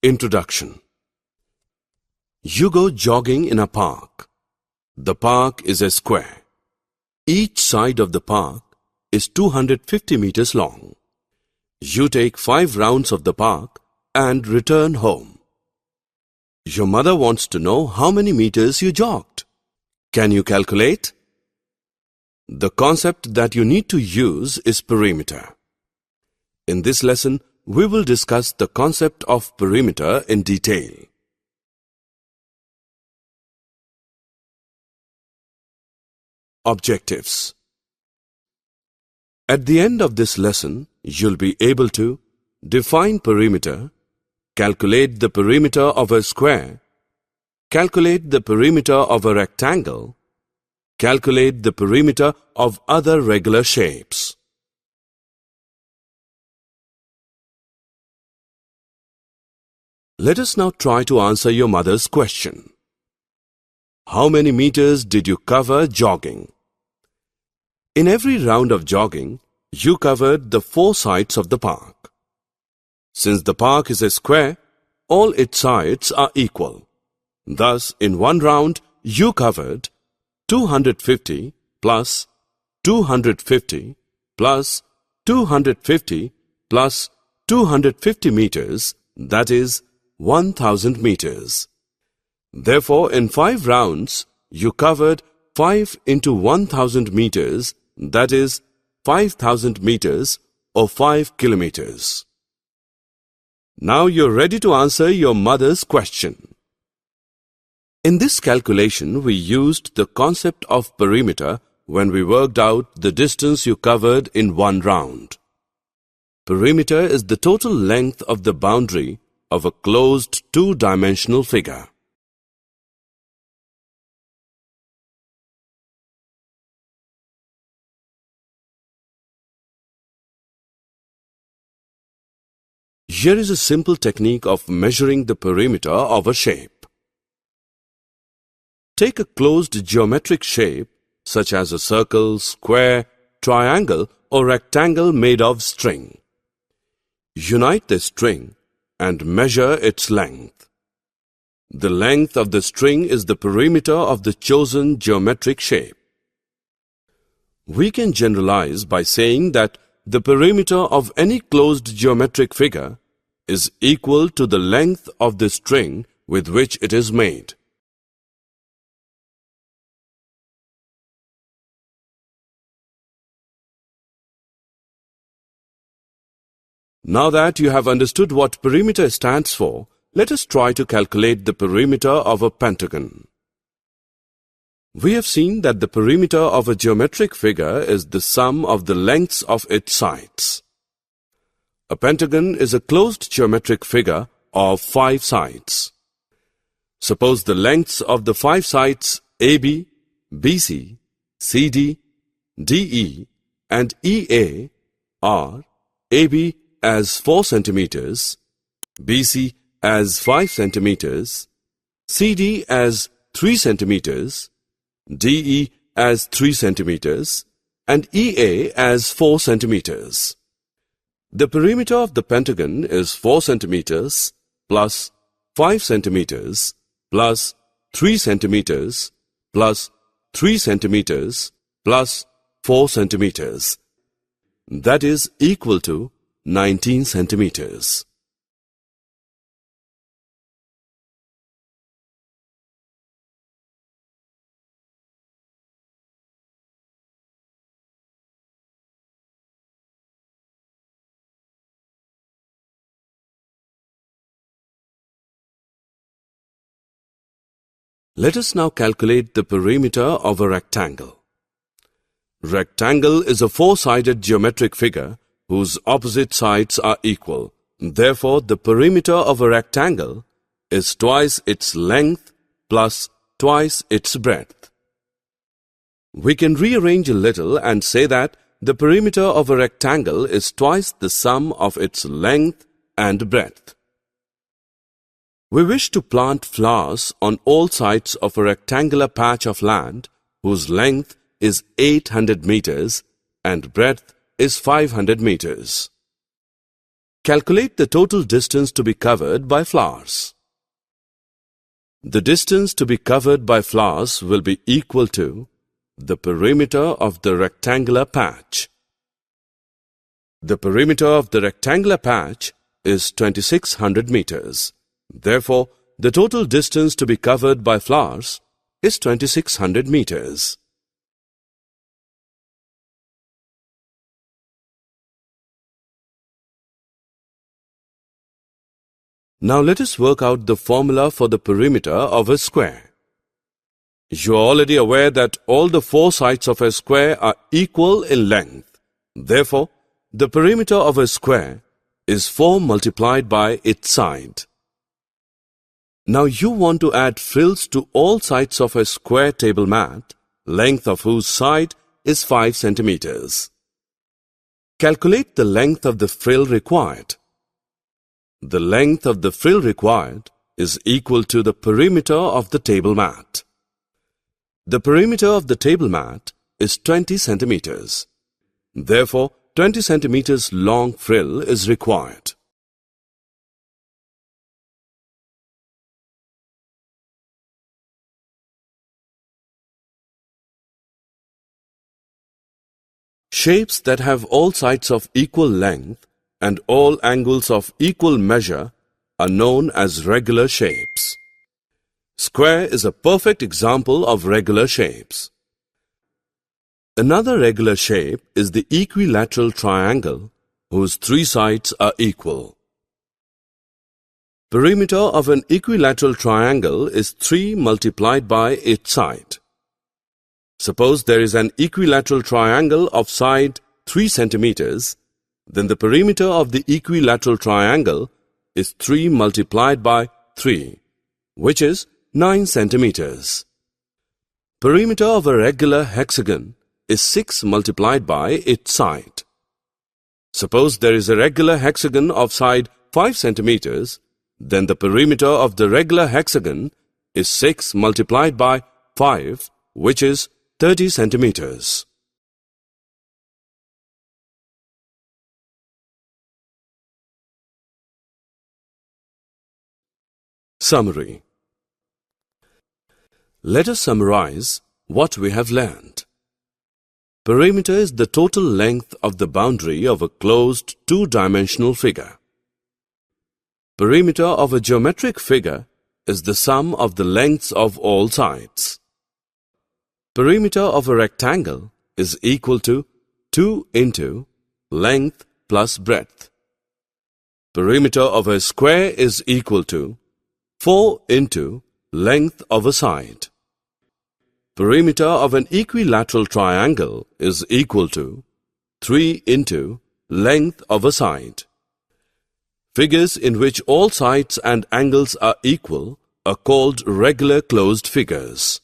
Introduction. You go jogging in a park. The park is a square. Each side of the park is 250 meters long. You take 5 rounds of the park and return home. Your mother wants to know how many meters you jogged. Can you calculate? The concept that you need to use is perimeter. In this lesson, we will discuss the concept of perimeter in detail. Objectives. At the end of this lesson, you'll be able to define perimeter, calculate the perimeter of a square, calculate the perimeter of a rectangle, calculate the perimeter of other regular shapes. Let us now try to answer your mother's question. How many meters did you cover jogging? In every round of jogging, you covered the 4 sides of the park. Since the park is a square, all its sides are equal. Thus, in one round, you covered 250 plus 250 plus 250 plus 250 meters, that is 1000 meters. Therefore, in 5 rounds, you covered 5 into 1000 meters, that is 5000 meters or 5 kilometers. Now you're ready to answer your mother's question. In this calculation, we used the concept of perimeter when we worked out the distance you covered in one round. Perimeter is the total length of the boundary of a closed 2-dimensional figure. Here is a simple technique of measuring the perimeter of a shape. Take a closed geometric shape such as a circle, square, triangle or rectangle made of string. Unite the string and measure its length. The length of the string is the perimeter of the chosen geometric shape. We can generalize by saying that the perimeter of any closed geometric figure is equal to the length of the string with which it is made. Now that you have understood what perimeter stands for, let us try to calculate the perimeter of a pentagon. We have seen that the perimeter of a geometric figure is the sum of the lengths of its sides. A pentagon is a closed geometric figure of 5 sides. Suppose the lengths of the 5 sides AB, BC, CD, DE and EA are AB as 4 centimeters, BC as 5 centimeters, CD as 3 centimeters, DE as 3 centimeters, and EA as 4 centimeters. The perimeter of the pentagon is 4 centimeters plus 5 centimeters plus 3 centimeters plus 3 centimeters plus 4 centimeters. That is equal to 19 centimeters. Let us now calculate the perimeter of a rectangle. Rectangle is a 4-sided geometric figure whose opposite sides are equal. Therefore, the perimeter of a rectangle is twice its length plus twice its breadth. We can rearrange a little and say that the perimeter of a rectangle is twice the sum of its length and breadth. We wish to plant flowers on all sides of a rectangular patch of land whose length is 800 meters and breadth is 500 meters. Calculate the total distance to be covered by flowers. The distance to be covered by flowers will be equal to the perimeter of the rectangular patch. The perimeter of the rectangular patch is 2600 meters. Therefore, the total distance to be covered by flowers is 2600 meters. Now let us work out the formula for the perimeter of a square. You are already aware that all the four sides of a square are equal in length. Therefore, the perimeter of a square is 4 multiplied by its side. Now you want to add frills to all sides of a square table mat, length of whose side is 5 centimeters. Calculate the length of the frill required. The length of the frill required is equal to the perimeter of the table mat. The perimeter of the table mat is 20 centimeters. Therefore, 20 centimeters long frill is required. Shapes that have all sides of equal length and all angles of equal measure are known as regular shapes. Square is a perfect example of regular shapes. Another regular shape is the equilateral triangle whose 3 sides are equal. Perimeter of an equilateral triangle is 3 multiplied by its side. Suppose there is an equilateral triangle of side 3 centimeters, then the perimeter of the equilateral triangle is 3 multiplied by 3, which is 9 centimeters. Perimeter of a regular hexagon is 6 multiplied by its side. Suppose there is a regular hexagon of side 5 centimeters, then the perimeter of the regular hexagon is 6 multiplied by 5, which is 30 centimeters. Summary. Let us summarize what we have learned. Perimeter is the total length of the boundary of a closed two-dimensional figure. Perimeter of a geometric figure is the sum of the lengths of all sides. Perimeter of a rectangle is equal to 2 into length plus breadth. Perimeter of a square is equal to 4 into length of a side. Perimeter of an equilateral triangle is equal to 3 into length of a side. Figures in which all sides and angles are equal are called regular closed figures.